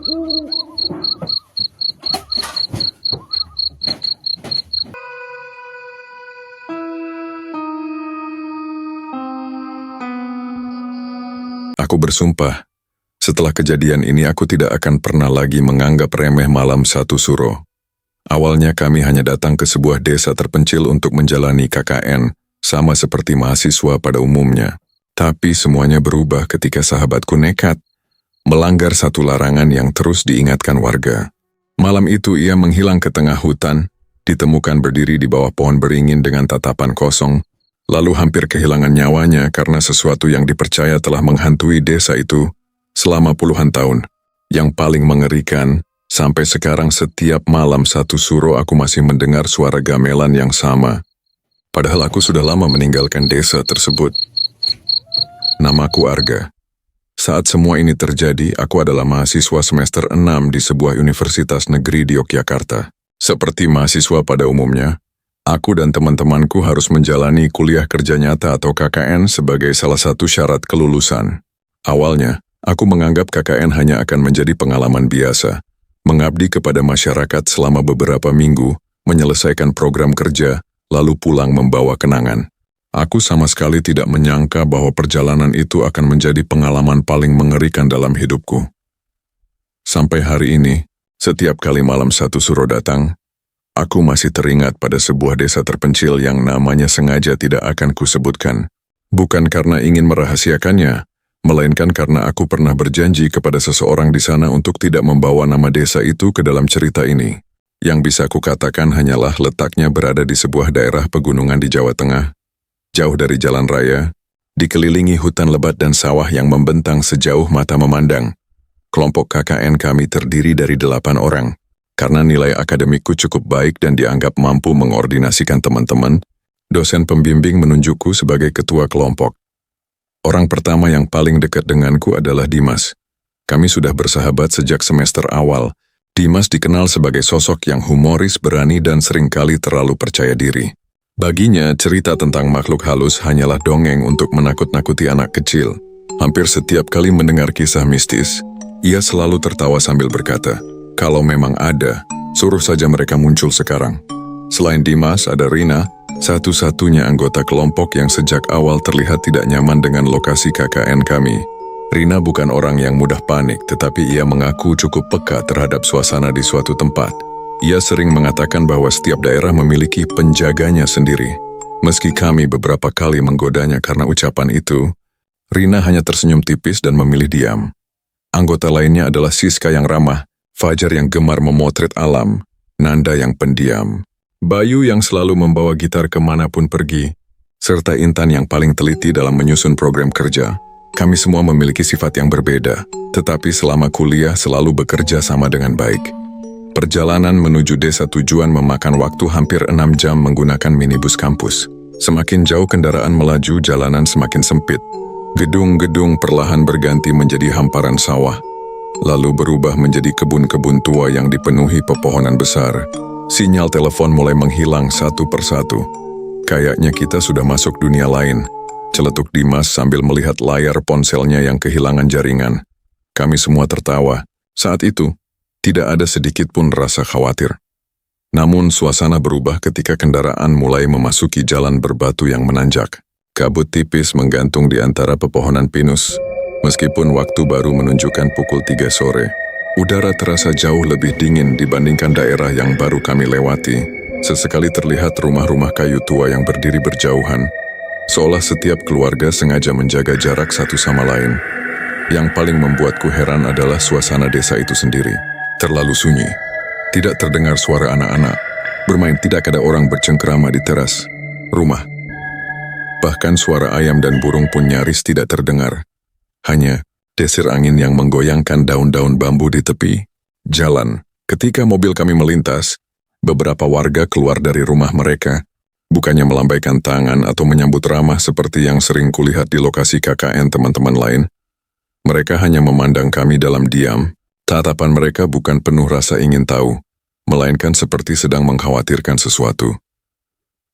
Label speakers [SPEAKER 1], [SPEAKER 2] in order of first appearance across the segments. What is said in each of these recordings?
[SPEAKER 1] Aku bersumpah, setelah kejadian ini aku tidak akan pernah lagi menganggap remeh malam satu suro. Awalnya kami hanya datang ke sebuah desa terpencil untuk menjalani KKN, sama seperti mahasiswa pada umumnya. Tapi semuanya berubah ketika sahabatku nekat melanggar satu larangan yang terus diingatkan warga. Malam itu ia menghilang ke tengah hutan, ditemukan berdiri di bawah pohon beringin dengan tatapan kosong, lalu hampir kehilangan nyawanya karena sesuatu yang dipercaya telah menghantui desa itu selama puluhan tahun. Yang paling mengerikan, sampai sekarang setiap malam satu suro aku masih mendengar suara gamelan yang sama. Padahal aku sudah lama meninggalkan desa tersebut. Namaku Arga. Saat semua ini terjadi, aku adalah mahasiswa semester 6 di sebuah universitas negeri di Yogyakarta. Seperti mahasiswa pada umumnya, aku dan teman-temanku harus menjalani kuliah kerja nyata atau KKN sebagai salah satu syarat kelulusan. Awalnya, aku menganggap KKN hanya akan menjadi pengalaman biasa, mengabdi kepada masyarakat selama beberapa minggu, menyelesaikan program kerja, lalu pulang membawa kenangan. Aku sama sekali tidak menyangka bahwa perjalanan itu akan menjadi pengalaman paling mengerikan dalam hidupku. Sampai hari ini, setiap kali malam satu suro datang, aku masih teringat pada sebuah desa terpencil yang namanya sengaja tidak akan kusebutkan. Bukan karena ingin merahasiakannya, melainkan karena aku pernah berjanji kepada seseorang di sana untuk tidak membawa nama desa itu ke dalam cerita ini. Yang bisa kukatakan hanyalah letaknya berada di sebuah daerah pegunungan di Jawa Tengah, jauh dari jalan raya, dikelilingi hutan lebat dan sawah yang membentang sejauh mata memandang. Kelompok KKN kami terdiri dari 8 orang. Karena nilai akademikku cukup baik dan dianggap mampu mengordinasikan teman-teman, dosen pembimbing menunjukku sebagai ketua kelompok. Orang pertama yang paling dekat denganku adalah Dimas. Kami sudah bersahabat sejak semester awal. Dimas dikenal sebagai sosok yang humoris, berani, dan seringkali terlalu percaya diri. Baginya, cerita tentang makhluk halus hanyalah dongeng untuk menakut-nakuti anak kecil. Hampir setiap kali mendengar kisah mistis, ia selalu tertawa sambil berkata, "Kalau memang ada, suruh saja mereka muncul sekarang." Selain Dimas, ada Rina, satu-satunya anggota kelompok yang sejak awal terlihat tidak nyaman dengan lokasi KKN kami. Rina bukan orang yang mudah panik, tetapi ia mengaku cukup peka terhadap suasana di suatu tempat. Ia sering mengatakan bahwa setiap daerah memiliki penjaganya sendiri. Meski kami beberapa kali menggodanya karena ucapan itu, Rina hanya tersenyum tipis dan memilih diam. Anggota lainnya adalah Siska yang ramah, Fajar yang gemar memotret alam, Nanda yang pendiam, Bayu yang selalu membawa gitar kemanapun pergi, serta Intan yang paling teliti dalam menyusun program kerja. Kami semua memiliki sifat yang berbeda, tetapi selama kuliah selalu bekerja sama dengan baik. Perjalanan menuju desa tujuan memakan waktu hampir 6 jam menggunakan minibus kampus. Semakin jauh kendaraan melaju, jalanan semakin sempit. Gedung-gedung perlahan berganti menjadi hamparan sawah, lalu berubah menjadi kebun-kebun tua yang dipenuhi pepohonan besar. Sinyal telepon mulai menghilang satu persatu. Kayaknya kita sudah masuk dunia lain, celetuk Dimas sambil melihat layar ponselnya yang kehilangan jaringan. Kami semua tertawa. Saat itu, tidak ada sedikit pun rasa khawatir. Namun suasana berubah ketika kendaraan mulai memasuki jalan berbatu yang menanjak. Kabut tipis menggantung di antara pepohonan pinus. Meskipun waktu baru menunjukkan pukul 3 sore, udara terasa jauh lebih dingin dibandingkan daerah yang baru kami lewati. Sesekali terlihat rumah-rumah kayu tua yang berdiri berjauhan, seolah setiap keluarga sengaja menjaga jarak satu sama lain. Yang paling membuatku heran adalah suasana desa itu sendiri. Terlalu sunyi. Tidak terdengar suara anak-anak bermain, tidak ada orang bercengkerama di teras rumah. Bahkan suara ayam dan burung pun nyaris tidak terdengar. Hanya desir angin yang menggoyangkan daun-daun bambu di tepi jalan. Ketika mobil kami melintas, beberapa warga keluar dari rumah mereka, bukannya melambaikan tangan atau menyambut ramah seperti yang sering kulihat di lokasi KKN teman-teman lain. Mereka hanya memandang kami dalam diam. Tatapan mereka bukan penuh rasa ingin tahu, melainkan seperti sedang mengkhawatirkan sesuatu.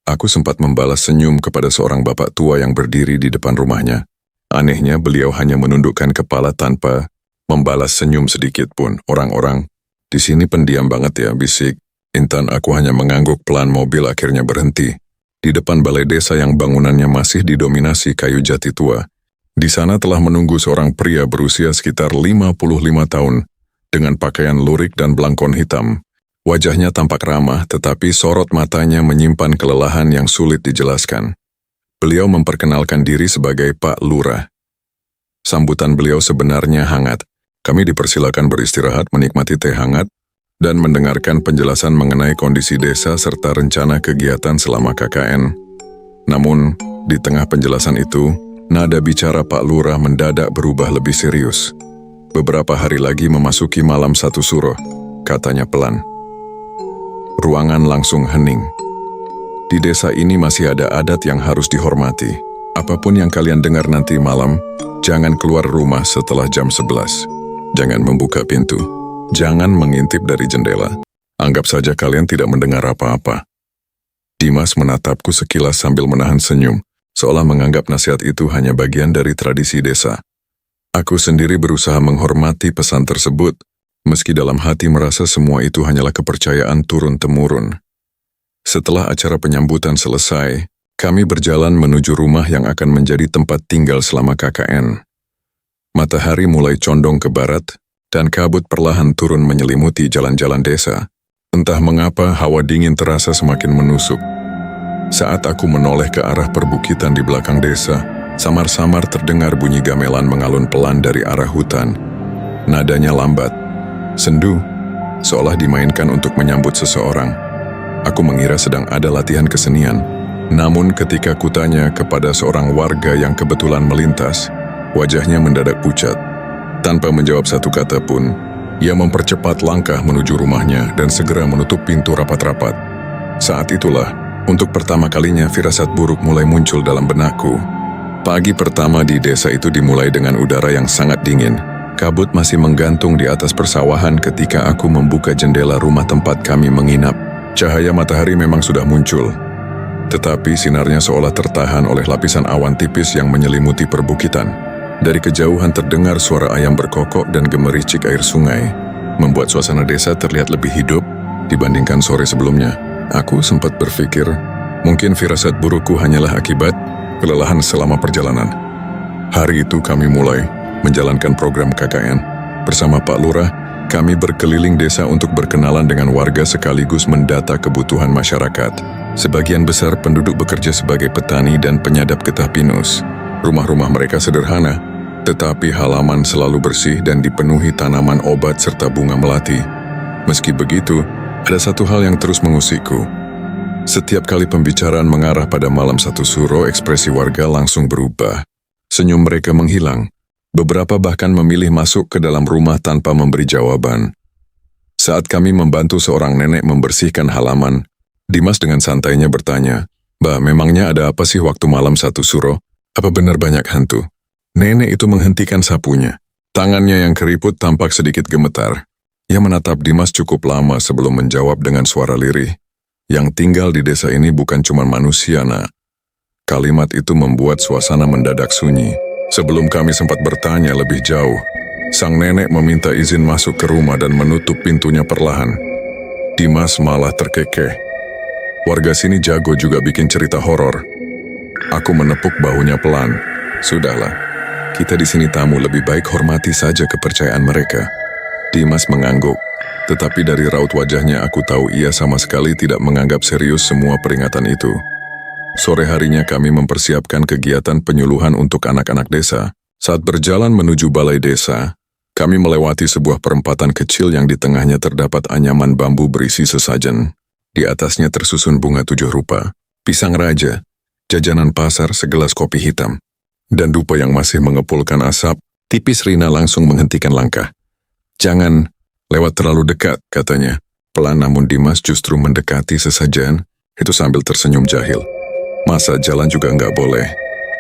[SPEAKER 1] Aku sempat membalas senyum kepada seorang bapak tua yang berdiri di depan rumahnya. Anehnya, beliau hanya menundukkan kepala tanpa membalas senyum sedikit pun. Orang-orang di sini pendiam banget ya, bisik. Intan. Aku hanya mengangguk pelan. Mobil akhirnya berhenti di depan balai desa yang bangunannya masih didominasi kayu jati tua. Di sana telah menunggu seorang pria berusia sekitar 55 tahun dengan pakaian lurik dan belangkon hitam. Wajahnya tampak ramah, tetapi sorot matanya menyimpan kelelahan yang sulit dijelaskan. Beliau memperkenalkan diri sebagai Pak Lurah. Sambutan beliau sebenarnya hangat. Kami dipersilakan beristirahat, menikmati teh hangat, dan mendengarkan penjelasan mengenai kondisi desa serta rencana kegiatan selama KKN. Namun, di tengah penjelasan itu, nada bicara Pak Lurah mendadak berubah lebih serius. Beberapa hari lagi memasuki malam 1 suro, katanya pelan. Ruangan langsung hening. Di desa ini masih ada adat yang harus dihormati. Apapun yang kalian dengar nanti malam, jangan keluar rumah setelah jam 11. Jangan membuka pintu. Jangan mengintip dari jendela. Anggap saja kalian tidak mendengar apa-apa. Dimas menatapku sekilas sambil menahan senyum, seolah menganggap nasihat itu hanya bagian dari tradisi desa. Aku sendiri berusaha menghormati pesan tersebut, meski dalam hati merasa semua itu hanyalah kepercayaan turun-temurun. Setelah acara penyambutan selesai, kami berjalan menuju rumah yang akan menjadi tempat tinggal selama KKN. Matahari mulai condong ke barat, dan kabut perlahan turun menyelimuti jalan-jalan desa. Entah mengapa hawa dingin terasa semakin menusuk. Saat aku menoleh ke arah perbukitan di belakang desa, samar-samar terdengar bunyi gamelan mengalun pelan dari arah hutan. Nadanya lambat, sendu, seolah dimainkan untuk menyambut seseorang. Aku mengira sedang ada latihan kesenian. Namun ketika kutanya kepada seorang warga yang kebetulan melintas, wajahnya mendadak pucat. Tanpa menjawab satu kata pun, ia mempercepat langkah menuju rumahnya dan segera menutup pintu rapat-rapat. Saat itulah, untuk pertama kalinya firasat buruk mulai muncul dalam benakku. Pagi pertama di desa itu dimulai dengan udara yang sangat dingin. Kabut masih menggantung di atas persawahan ketika aku membuka jendela rumah tempat kami menginap. Cahaya matahari memang sudah muncul, tetapi sinarnya seolah tertahan oleh lapisan awan tipis yang menyelimuti perbukitan. Dari kejauhan terdengar suara ayam berkokok dan gemericik air sungai, membuat suasana desa terlihat lebih hidup dibandingkan sore sebelumnya. Aku sempat berpikir, mungkin firasat burukku hanyalah akibat kelelahan selama perjalanan. Hari itu kami mulai menjalankan program KKN. Bersama Pak Lurah, kami berkeliling desa untuk berkenalan dengan warga sekaligus mendata kebutuhan masyarakat. Sebagian besar penduduk bekerja sebagai petani dan penyadap getah pinus. Rumah-rumah mereka sederhana, tetapi halaman selalu bersih dan dipenuhi tanaman obat serta bunga melati. Meski begitu, ada satu hal yang terus mengusikku. Setiap kali pembicaraan mengarah pada malam 1 suro, ekspresi warga langsung berubah. Senyum mereka menghilang. Beberapa bahkan memilih masuk ke dalam rumah tanpa memberi jawaban. Saat kami membantu seorang nenek membersihkan halaman, Dimas dengan santainya bertanya, "Mbak, memangnya ada apa sih waktu malam 1 suro? Apa benar banyak hantu?" Nenek itu menghentikan sapunya. Tangannya yang keriput tampak sedikit gemetar. Ia menatap Dimas cukup lama sebelum menjawab dengan suara lirih. "Yang tinggal di desa ini bukan cuma manusia, Nak." Kalimat itu membuat suasana mendadak sunyi. Sebelum kami sempat bertanya lebih jauh, sang nenek meminta izin masuk ke rumah dan menutup pintunya perlahan. Dimas malah terkekeh. Warga sini jago juga bikin cerita horor. Aku menepuk bahunya pelan. "Sudahlah, kita di sini tamu, lebih baik hormati saja kepercayaan mereka." Dimas mengangguk, tetapi dari raut wajahnya aku tahu ia sama sekali tidak menganggap serius semua peringatan itu. Sore harinya kami mempersiapkan kegiatan penyuluhan untuk anak-anak desa. Saat berjalan menuju balai desa, kami melewati sebuah perempatan kecil yang di tengahnya terdapat anyaman bambu berisi sesajen. Di atasnya tersusun bunga 7 rupa, pisang raja, jajanan pasar, segelas kopi hitam, dan dupa yang masih mengepulkan asap. Tipis Rina langsung menghentikan langkah. "Jangan lewat terlalu dekat," katanya. Pelan, namun Dimas justru mendekati sesajen, itu sambil tersenyum jahil. "Masa jalan juga nggak boleh?"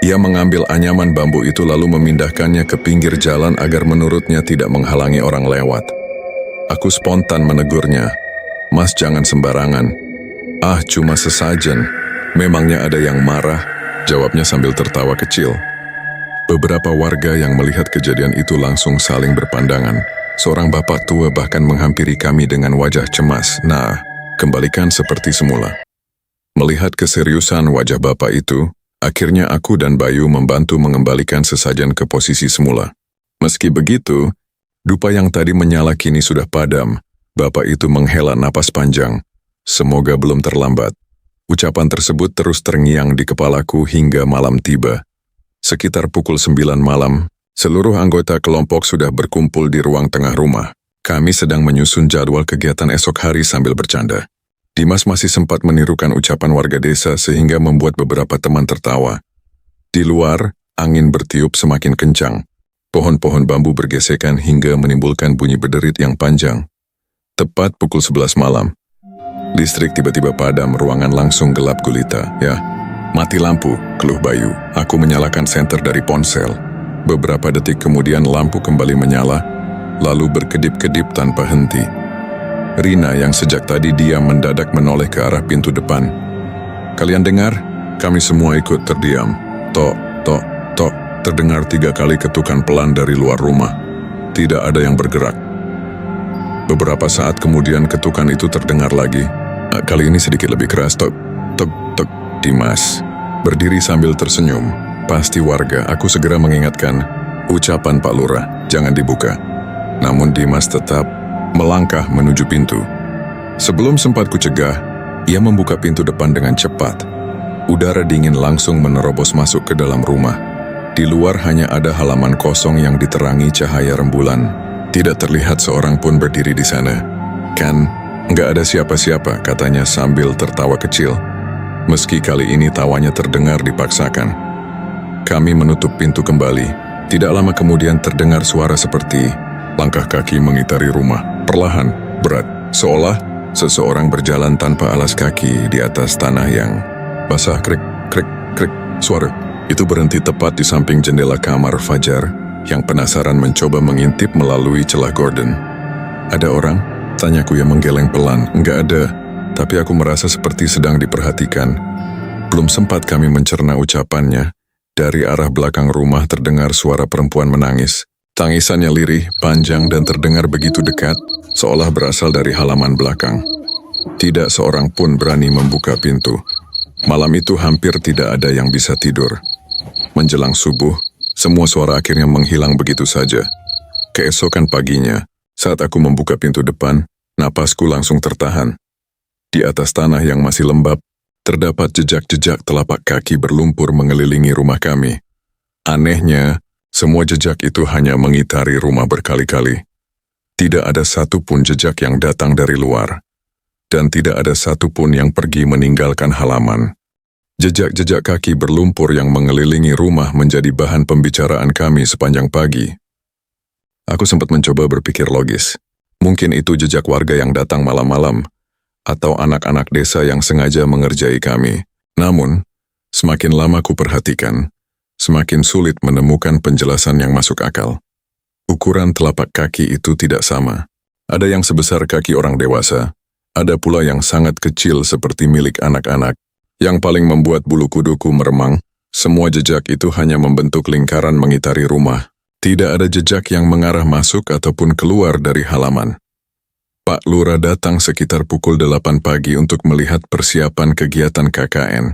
[SPEAKER 1] Ia mengambil anyaman bambu itu lalu memindahkannya ke pinggir jalan agar menurutnya tidak menghalangi orang lewat. Aku spontan menegurnya, "Mas, jangan sembarangan." "Ah, cuma sesajen. Memangnya ada yang marah?" jawabnya sambil tertawa kecil. Beberapa warga yang melihat kejadian itu langsung saling berpandangan. Seorang bapak tua bahkan menghampiri kami dengan wajah cemas. Nah, kembalikan seperti semula. Melihat keseriusan wajah bapak itu, akhirnya aku dan Bayu membantu mengembalikan sesajen ke posisi semula. Meski begitu, dupa yang tadi menyala kini sudah padam. Bapak itu menghela napas panjang. Semoga belum terlambat. Ucapan tersebut terus terngiang di kepalaku hingga malam tiba. Sekitar pukul 9 malam, seluruh anggota kelompok sudah berkumpul di ruang tengah rumah. Kami sedang menyusun jadwal kegiatan esok hari sambil bercanda. Dimas masih sempat menirukan ucapan warga desa sehingga membuat beberapa teman tertawa. Di luar, angin bertiup semakin kencang. Pohon-pohon bambu bergesekan hingga menimbulkan bunyi berderit yang panjang. Tepat pukul 11 malam, listrik tiba-tiba padam, ruangan langsung gelap gulita. Ya, mati lampu, keluh Bayu. Aku menyalakan senter dari ponsel. Beberapa detik kemudian lampu kembali menyala, lalu berkedip-kedip tanpa henti. Rina yang sejak tadi diam mendadak menoleh ke arah pintu depan. Kalian dengar? Kami semua ikut terdiam. Tok, tok, tok. Terdengar 3 kali ketukan pelan dari luar rumah. Tidak ada yang bergerak. Beberapa saat kemudian ketukan itu terdengar lagi. Kali ini sedikit lebih keras. Tok, tok, tok. Dimas berdiri sambil tersenyum. Pasti warga, aku segera mengingatkan. Ucapan Pak Lurah, jangan dibuka. Namun Dimas tetap melangkah menuju pintu. Sebelum sempat kucegah, ia membuka pintu depan dengan cepat. Udara dingin langsung menerobos masuk ke dalam rumah. Di luar hanya ada halaman kosong yang diterangi cahaya rembulan. Tidak terlihat seorang pun berdiri di sana. Kan, nggak ada siapa-siapa, katanya sambil tertawa kecil. Meski kali ini tawanya terdengar dipaksakan. Kami menutup pintu kembali. Tidak lama kemudian terdengar suara seperti langkah kaki mengitari rumah. Perlahan, berat, seolah seseorang berjalan tanpa alas kaki di atas tanah yang basah. Krik, krik, krik. Suara itu berhenti tepat di samping jendela kamar Fajar yang penasaran mencoba mengintip melalui celah gorden. Ada orang? Tanyaku yang menggeleng pelan. Enggak ada. Tapi aku merasa seperti sedang diperhatikan. Belum sempat kami mencerna ucapannya, dari arah belakang rumah terdengar suara perempuan menangis. Tangisannya lirih, panjang dan terdengar begitu dekat, seolah berasal dari halaman belakang. Tidak seorang pun berani membuka pintu. Malam itu hampir tidak ada yang bisa tidur. Menjelang subuh, semua suara akhirnya menghilang begitu saja. Keesokan paginya, saat aku membuka pintu depan, napasku langsung tertahan. Di atas tanah yang masih lembab, terdapat jejak-jejak telapak kaki berlumpur mengelilingi rumah kami. Anehnya, semua jejak itu hanya mengitari rumah berkali-kali. Tidak ada satupun jejak yang datang dari luar. Dan tidak ada satupun yang pergi meninggalkan halaman. Jejak-jejak kaki berlumpur yang mengelilingi rumah menjadi bahan pembicaraan kami sepanjang pagi. Aku sempat mencoba berpikir logis. Mungkin itu jejak warga yang datang malam-malam, atau anak-anak desa yang sengaja mengerjai kami. Namun, semakin lama ku perhatikan, semakin sulit menemukan penjelasan yang masuk akal. Ukuran telapak kaki itu tidak sama. Ada yang sebesar kaki orang dewasa, ada pula yang sangat kecil seperti milik anak-anak. Yang paling membuat bulu kuduku meremang, semua jejak itu hanya membentuk lingkaran mengitari rumah. Tidak ada jejak yang mengarah masuk ataupun keluar dari halaman. Pak Lurah datang sekitar pukul 8 pagi untuk melihat persiapan kegiatan KKN.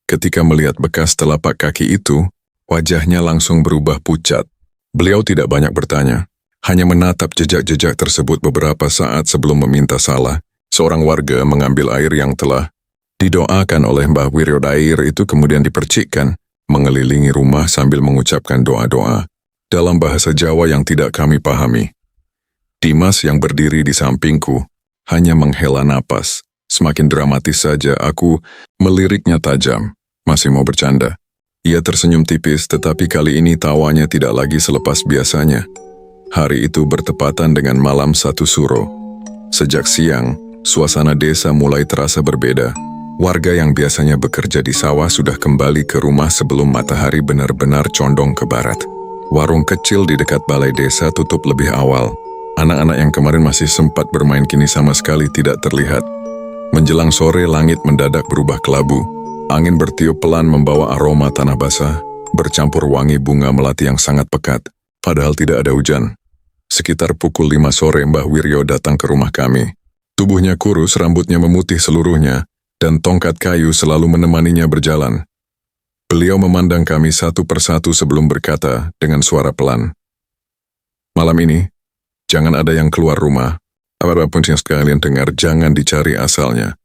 [SPEAKER 1] Ketika melihat bekas telapak kaki itu, wajahnya langsung berubah pucat. Beliau tidak banyak bertanya, hanya menatap jejak-jejak tersebut beberapa saat sebelum meminta salah. Seorang warga mengambil air yang telah didoakan oleh Mbah Wiryodair itu kemudian dipercikkan, mengelilingi rumah sambil mengucapkan doa-doa dalam bahasa Jawa yang tidak kami pahami. Dimas yang berdiri di sampingku hanya menghela napas. Semakin dramatis saja aku meliriknya tajam. Masih mau bercanda. Ia tersenyum tipis, tetapi kali ini tawanya tidak lagi selepas biasanya. Hari itu bertepatan dengan malam 1 Suro. Sejak siang, suasana desa mulai terasa berbeda. Warga yang biasanya bekerja di sawah sudah kembali ke rumah sebelum matahari benar-benar condong ke barat. Warung kecil di dekat balai desa tutup lebih awal. Anak-anak yang kemarin masih sempat bermain kini sama sekali tidak terlihat. Menjelang sore langit mendadak berubah kelabu. Angin bertiup pelan membawa aroma tanah basah, bercampur wangi bunga melati yang sangat pekat, padahal tidak ada hujan. Sekitar pukul 5 sore Mbah Wiryo datang ke rumah kami. Tubuhnya kurus, rambutnya memutih seluruhnya, dan tongkat kayu selalu menemaninya berjalan. Beliau memandang kami satu persatu sebelum berkata dengan suara pelan, "Malam ini, jangan ada yang keluar rumah. Apapun yang sekalian dengar, jangan dicari asalnya."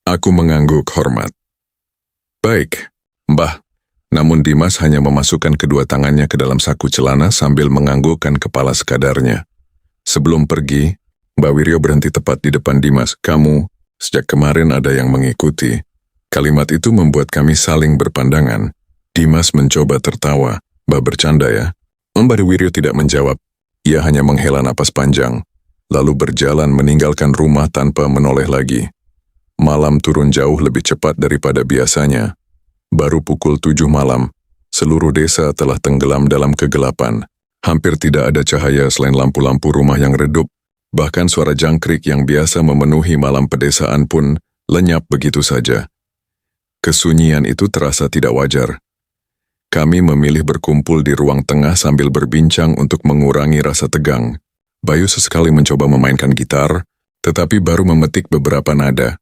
[SPEAKER 1] Aku mengangguk hormat. "Baik, Mbah." Namun Dimas hanya memasukkan kedua tangannya ke dalam saku celana sambil menganggukkan kepala sekadarnya. Sebelum pergi, Mbak Wiryo berhenti tepat di depan Dimas. "Kamu, sejak kemarin ada yang mengikuti." Kalimat itu membuat kami saling berpandangan. Dimas mencoba tertawa. "Mbak bercanda ya?" Mbak Wiryo tidak menjawab. Ia hanya menghela napas panjang, lalu berjalan meninggalkan rumah tanpa menoleh lagi. Malam turun jauh lebih cepat daripada biasanya. Baru pukul 7 malam, seluruh desa telah tenggelam dalam kegelapan. Hampir tidak ada cahaya selain lampu-lampu rumah yang redup. Bahkan suara jangkrik yang biasa memenuhi malam pedesaan pun lenyap begitu saja. Kesunyian itu terasa tidak wajar. Kami memilih berkumpul di ruang tengah sambil berbincang untuk mengurangi rasa tegang. Bayu sesekali mencoba memainkan gitar, tetapi baru memetik beberapa nada.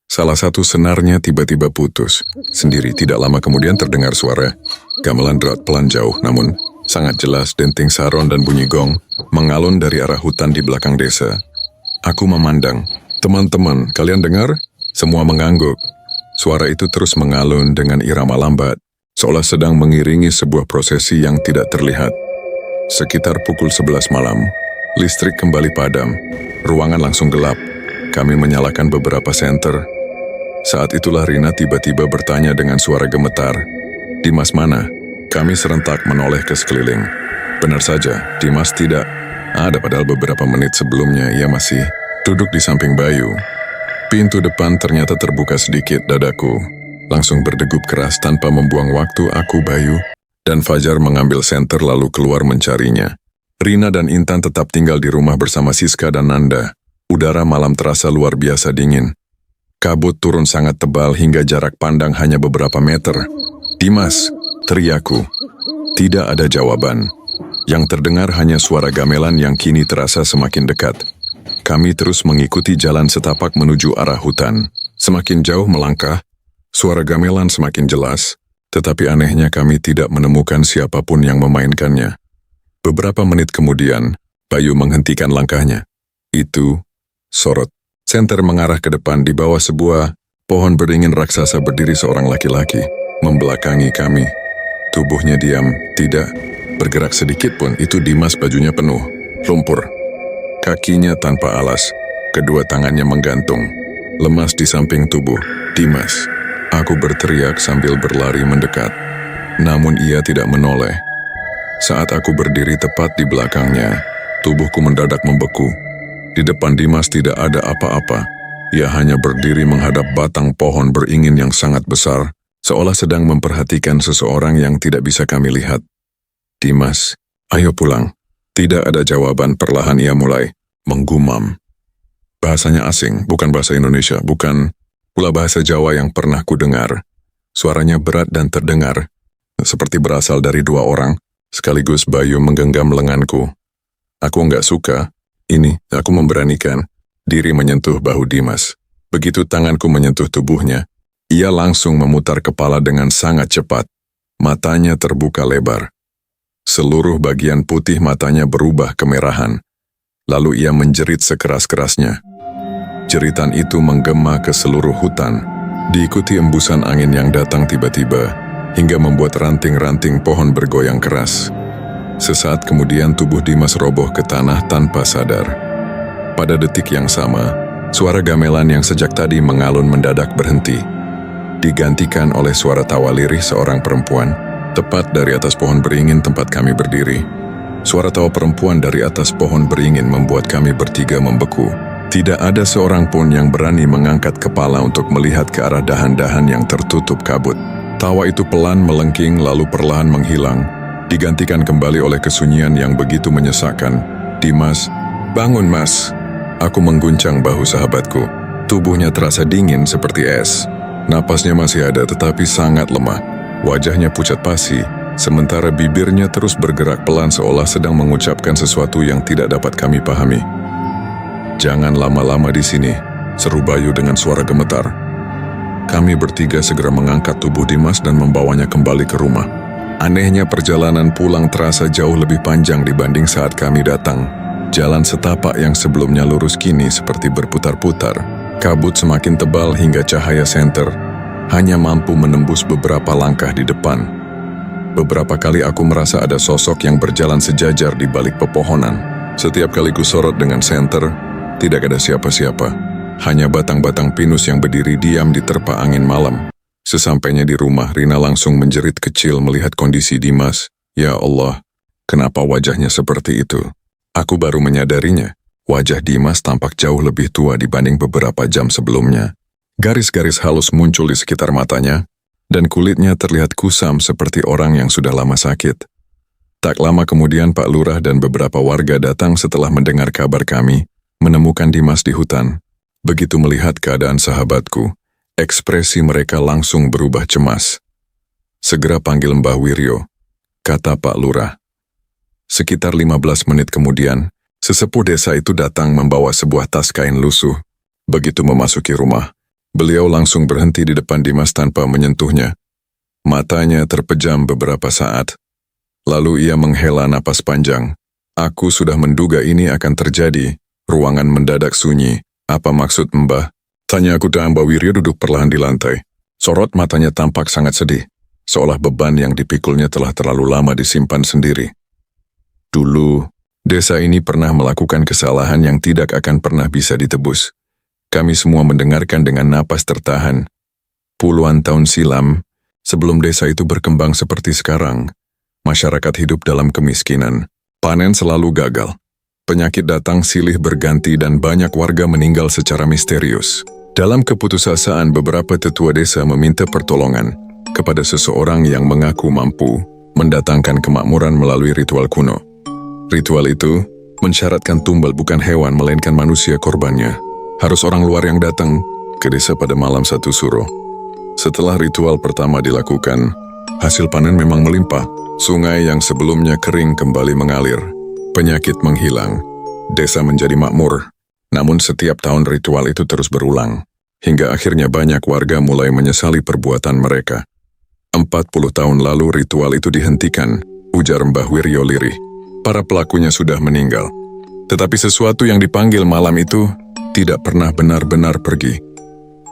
[SPEAKER 1] Salah satu senarnya tiba-tiba putus. Sendiri tidak lama kemudian terdengar suara gamelan drat pelan jauh, namun sangat jelas denting saron dan bunyi gong mengalun dari arah hutan di belakang desa. Aku memandang. "Teman-teman, kalian dengar?" Semua mengangguk. Suara itu terus mengalun dengan irama lambat, seolah sedang mengiringi sebuah prosesi yang tidak terlihat. Sekitar pukul 11 malam, listrik kembali padam. Ruangan langsung gelap. Kami menyalakan beberapa senter. Saat itulah Rina tiba-tiba bertanya dengan suara gemetar, "Dimas mana?" Kami serentak menoleh ke sekeliling. Benar saja, Dimas tidak ada, padahal beberapa menit sebelumnya ia masih duduk di samping Bayu. Pintu depan ternyata terbuka sedikit. Dadaku langsung berdegup keras. Tanpa membuang waktu, aku, Bayu, dan Fajar mengambil senter lalu keluar mencarinya. Rina dan Intan tetap tinggal di rumah bersama Siska dan Nanda. Udara malam terasa luar biasa dingin. Kabut turun sangat tebal hingga jarak pandang hanya beberapa meter. "Dimas!" teriakku. Tidak ada jawaban. Yang terdengar hanya suara gamelan yang kini terasa semakin dekat. Kami terus mengikuti jalan setapak menuju arah hutan. Semakin jauh melangkah, suara gamelan semakin jelas, tetapi anehnya kami tidak menemukan siapapun yang memainkannya. Beberapa menit kemudian, Bayu menghentikan langkahnya. Itu sorot. Senter mengarah ke depan. Di bawah sebuah pohon beringin raksasa berdiri seorang laki-laki, membelakangi kami. Tubuhnya diam, tidak bergerak sedikit pun. Itu Dimas, bajunya penuh lumpur. Kakinya tanpa alas, kedua tangannya menggantung, lemas di samping tubuh. "Dimas!" Aku berteriak sambil berlari mendekat. Namun ia tidak menoleh. Saat aku berdiri tepat di belakangnya, tubuhku mendadak membeku. Di depan Dimas tidak ada apa-apa. Ia hanya berdiri menghadap batang pohon beringin yang sangat besar, seolah sedang memperhatikan seseorang yang tidak bisa kami lihat. "Dimas, ayo pulang." Tidak ada jawaban. Perlahan ia mulai menggumam. Bahasanya asing, bukan bahasa Indonesia, bukan pula bahasa Jawa yang pernah kudengar. Suaranya berat dan terdengar, seperti berasal dari dua orang, sekaligus Bayu menggenggam lenganku. Aku nggak suka. Ini, aku memberanikan diri menyentuh bahu Dimas. Begitu tanganku menyentuh tubuhnya, ia langsung memutar kepala dengan sangat cepat. Matanya terbuka lebar. Seluruh bagian putih matanya berubah kemerahan. Lalu ia menjerit sekeras-kerasnya. Jeritan itu menggema ke seluruh hutan, diikuti embusan angin yang datang tiba-tiba, hingga membuat ranting-ranting pohon bergoyang keras. Sesaat kemudian tubuh Dimas roboh ke tanah tanpa sadar. Pada detik yang sama, suara gamelan yang sejak tadi mengalun mendadak berhenti, digantikan oleh suara tawa lirih seorang perempuan, tepat dari atas pohon beringin tempat kami berdiri. Suara tawa perempuan dari atas pohon beringin membuat kami bertiga membeku. Tidak ada seorang pun yang berani mengangkat kepala untuk melihat ke arah dahan-dahan yang tertutup kabut. Tawa itu pelan melengking lalu perlahan menghilang, digantikan kembali oleh kesunyian yang begitu menyesakkan. "Dimas, bangun Mas." Aku mengguncang bahu sahabatku. Tubuhnya terasa dingin seperti es. Napasnya masih ada tetapi sangat lemah. Wajahnya pucat pasi, sementara bibirnya terus bergerak pelan seolah sedang mengucapkan sesuatu yang tidak dapat kami pahami. "Jangan lama-lama di sini," seru Bayu dengan suara gemetar. Kami bertiga segera mengangkat tubuh Dimas dan membawanya kembali ke rumah. Anehnya perjalanan pulang terasa jauh lebih panjang dibanding saat kami datang. Jalan setapak yang sebelumnya lurus kini seperti berputar-putar. Kabut semakin tebal hingga cahaya senter hanya mampu menembus beberapa langkah di depan. Beberapa kali aku merasa ada sosok yang berjalan sejajar di balik pepohonan. Setiap kali ku sorot dengan senter, tidak ada siapa-siapa. Hanya batang-batang pinus yang berdiri diam di terpa angin malam. Sesampainya di rumah, Rina langsung menjerit kecil melihat kondisi Dimas. Ya Allah, kenapa wajahnya seperti itu? Aku baru menyadarinya. Wajah Dimas tampak jauh lebih tua dibanding beberapa jam sebelumnya. Garis-garis halus muncul di sekitar matanya, dan kulitnya terlihat kusam seperti orang yang sudah lama sakit. Tak lama kemudian Pak Lurah dan beberapa warga datang setelah mendengar kabar kami menemukan Dimas di hutan. Begitu melihat keadaan sahabatku, ekspresi mereka langsung berubah cemas. "Segera panggil Mbah Wiryo," kata Pak Lurah. Sekitar 15 menit kemudian, sesepuh desa itu datang membawa sebuah tas kain lusuh. Begitu memasuki rumah, beliau langsung berhenti di depan Dimas tanpa menyentuhnya. Matanya terpejam beberapa saat. Lalu ia menghela napas panjang. Aku sudah menduga ini akan terjadi. Ruangan mendadak sunyi. "Apa maksud Mbah?" tanya aku dan Mbah Wiryo duduk perlahan di lantai. Sorot matanya tampak sangat sedih, seolah beban yang dipikulnya telah terlalu lama disimpan sendiri. "Dulu, desa ini pernah melakukan kesalahan yang tidak akan pernah bisa ditebus. Kami semua mendengarkan dengan napas tertahan. Puluhan tahun silam, sebelum desa itu berkembang seperti sekarang, masyarakat hidup dalam kemiskinan. Panen selalu gagal. Penyakit datang silih berganti dan banyak warga meninggal secara misterius. Dalam keputusasaan, beberapa tetua desa meminta pertolongan kepada seseorang yang mengaku mampu mendatangkan kemakmuran melalui ritual kuno. Ritual itu mensyaratkan tumbal bukan hewan melainkan manusia korbannya. Harus orang luar yang datang ke desa pada malam 1 Suro. Setelah ritual pertama dilakukan, hasil panen memang melimpah. Sungai yang sebelumnya kering kembali mengalir. Penyakit menghilang. Desa menjadi makmur. Namun setiap tahun ritual itu terus berulang. Hingga akhirnya banyak warga mulai menyesali perbuatan mereka. 40 tahun lalu ritual itu dihentikan, ujar Mbah Wiryo lirih. Para pelakunya sudah meninggal. Tetapi sesuatu yang dipanggil malam itu tidak pernah benar-benar pergi.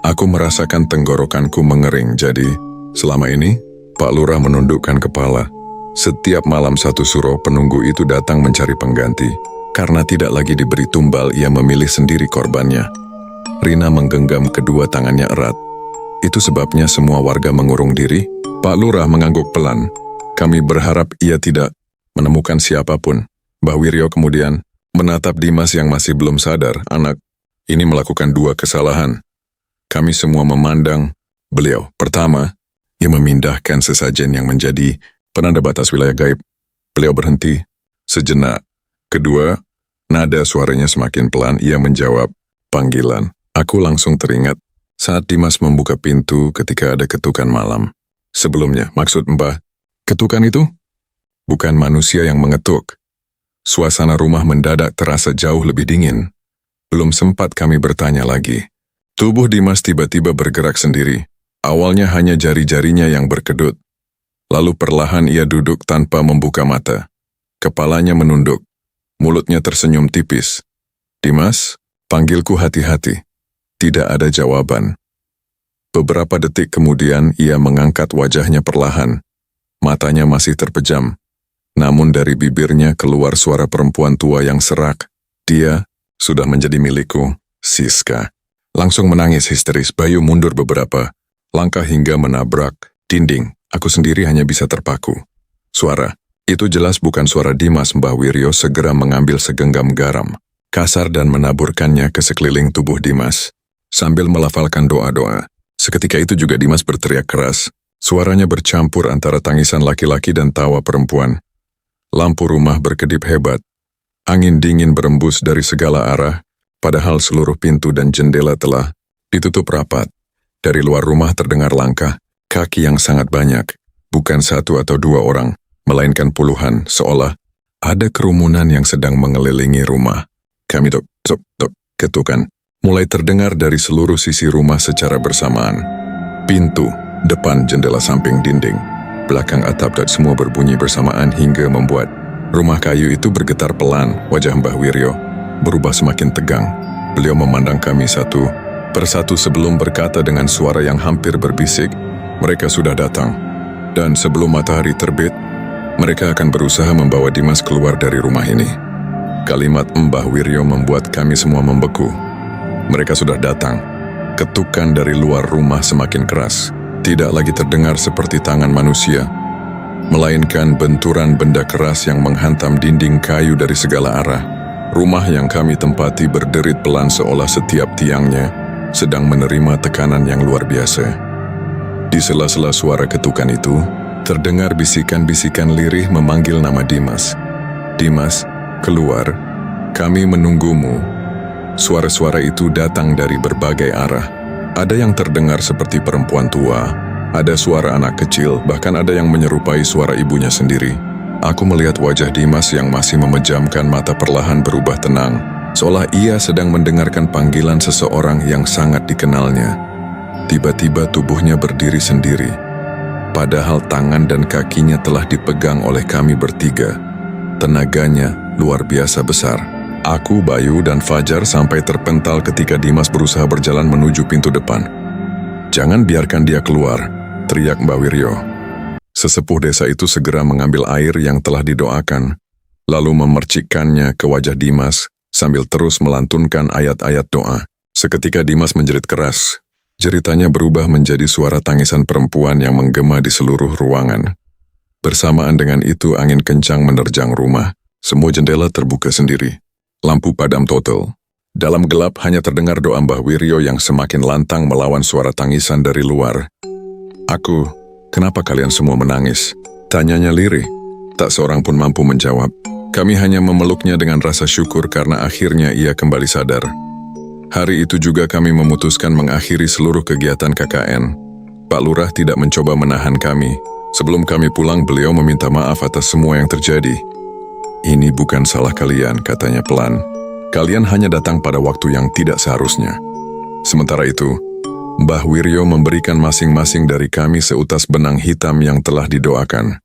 [SPEAKER 1] Aku merasakan tenggorokanku mengering, jadi selama ini Pak Lurah menundukkan kepala. Setiap malam 1 Suro, penunggu itu datang mencari pengganti. Karena tidak lagi diberi tumbal, ia memilih sendiri korbannya. Rina menggenggam kedua tangannya erat. Itu sebabnya semua warga mengurung diri. Pak Lurah mengangguk pelan. Kami berharap ia tidak menemukan siapapun. Mbah Wiryo kemudian menatap Dimas yang masih belum sadar. Anak ini melakukan 2 kesalahan. Kami semua memandang beliau. Pertama, ia memindahkan sesajen yang menjadi penanda batas wilayah gaib. Beliau berhenti sejenak. Kedua, nada suaranya semakin pelan. Ia menjawab panggilan. Aku langsung teringat saat Dimas membuka pintu ketika ada ketukan malam. Sebelumnya, maksud Mbah, ketukan itu bukan manusia yang mengetuk. Suasana rumah mendadak terasa jauh lebih dingin. Belum sempat kami bertanya lagi. Tubuh Dimas tiba-tiba bergerak sendiri. Awalnya hanya jari-jarinya yang berkedut. Lalu perlahan ia duduk tanpa membuka mata. Kepalanya menunduk. Mulutnya tersenyum tipis. "Dimas, panggilku hati-hati." Tidak ada jawaban. Beberapa detik kemudian ia mengangkat wajahnya perlahan. Matanya masih terpejam. Namun dari bibirnya keluar suara perempuan tua yang serak. "Dia sudah menjadi milikku, Siska." Langsung menangis histeris. Bayu mundur beberapa langkah hingga menabrak dinding. Aku sendiri hanya bisa terpaku. Suara itu jelas bukan suara Dimas. Mbah Wiryo segera mengambil segenggam garam kasar dan menaburkannya ke sekeliling tubuh Dimas sambil melafalkan doa-doa. Seketika itu juga Dimas berteriak keras. Suaranya bercampur antara tangisan laki-laki dan tawa perempuan. Lampu rumah berkedip hebat. Angin dingin berembus dari segala arah, padahal seluruh pintu dan jendela telah ditutup rapat. Dari luar rumah terdengar langkah kaki yang sangat banyak. Bukan satu atau dua orang, melainkan puluhan, seolah ada kerumunan yang sedang mengelilingi rumah. Kami tok, ketukan, mulai terdengar dari seluruh sisi rumah secara bersamaan. Pintu, depan, jendela, samping, dinding, belakang, atap, dan semua berbunyi bersamaan hingga membuat rumah kayu itu bergetar pelan. Wajah Mbah Wiryo berubah semakin tegang. Beliau memandang kami satu persatu sebelum berkata dengan suara yang hampir berbisik, "Mereka sudah datang. Dan sebelum matahari terbit, mereka akan berusaha membawa Dimas keluar dari rumah ini." Kalimat Mbah Wiryo membuat kami semua membeku. Mereka sudah datang. Ketukan dari luar rumah semakin keras. Tidak lagi terdengar seperti tangan manusia, melainkan benturan benda keras yang menghantam dinding kayu dari segala arah. Rumah yang kami tempati berderit pelan seolah setiap tiangnya sedang menerima tekanan yang luar biasa. Di sela-sela suara ketukan itu, terdengar bisikan-bisikan lirih memanggil nama Dimas. "Dimas, keluar, kami menunggumu." Suara-suara itu datang dari berbagai arah. Ada yang terdengar seperti perempuan tua, ada suara anak kecil, bahkan ada yang menyerupai suara ibunya sendiri. Aku melihat wajah Dimas yang masih memejamkan mata perlahan berubah tenang, seolah ia sedang mendengarkan panggilan seseorang yang sangat dikenalnya. Tiba-tiba tubuhnya berdiri sendiri, padahal tangan dan kakinya telah dipegang oleh kami bertiga. Tenaganya luar biasa besar. Aku, Bayu, dan Fajar sampai terpental ketika Dimas berusaha berjalan menuju pintu depan. "Jangan biarkan dia keluar," teriak Mbah Wiryo. Sesepuh desa itu segera mengambil air yang telah didoakan, lalu memercikkannya ke wajah Dimas sambil terus melantunkan ayat-ayat doa. Seketika Dimas menjerit keras. Jeritannya berubah menjadi suara tangisan perempuan yang menggema di seluruh ruangan. Bersamaan dengan itu angin kencang menerjang rumah. Semua jendela terbuka sendiri. Lampu padam total. Dalam gelap hanya terdengar doa Mbah Wiryo yang semakin lantang melawan suara tangisan dari luar. "Aku, kenapa kalian semua menangis?" tanyanya lirih. Tak seorang pun mampu menjawab. Kami hanya memeluknya dengan rasa syukur karena akhirnya ia kembali sadar. Hari itu juga kami memutuskan mengakhiri seluruh kegiatan KKN. Pak Lurah tidak mencoba menahan kami. Sebelum kami pulang, beliau meminta maaf atas semua yang terjadi. "Ini bukan salah kalian," katanya pelan. "Kalian hanya datang pada waktu yang tidak seharusnya." Sementara itu, Mbah Wiryo memberikan masing-masing dari kami seutas benang hitam yang telah didoakan.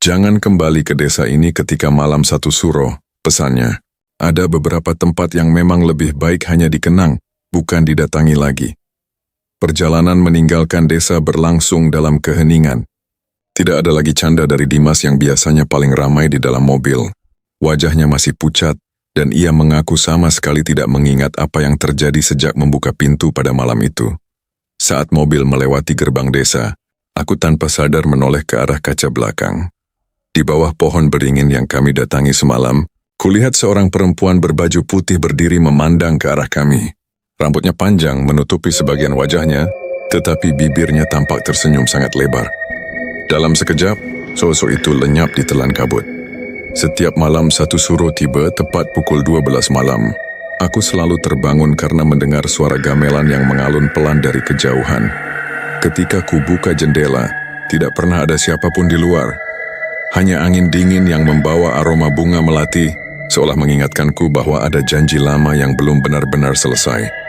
[SPEAKER 1] "Jangan kembali ke desa ini ketika malam satu suro," pesannya. "Ada beberapa tempat yang memang lebih baik hanya dikenang, bukan didatangi lagi." Perjalanan meninggalkan desa berlangsung dalam keheningan. Tidak ada lagi canda dari Dimas yang biasanya paling ramai di dalam mobil. Wajahnya masih pucat, dan ia mengaku sama sekali tidak mengingat apa yang terjadi sejak membuka pintu pada malam itu. Saat mobil melewati gerbang desa, aku tanpa sadar menoleh ke arah kaca belakang. Di bawah pohon beringin yang kami datangi semalam, kulihat seorang perempuan berbaju putih berdiri memandang ke arah kami. Rambutnya panjang menutupi sebagian wajahnya, tetapi bibirnya tampak tersenyum sangat lebar. Dalam sekejap, sosok itu lenyap di telan kabut. Setiap malam satu suro tiba tepat pukul 12 malam. Aku selalu terbangun karena mendengar suara gamelan yang mengalun pelan dari kejauhan. Ketika ku buka jendela, tidak pernah ada siapapun di luar. Hanya angin dingin yang membawa aroma bunga melati, seolah mengingatkanku bahwa ada janji lama yang belum benar-benar selesai.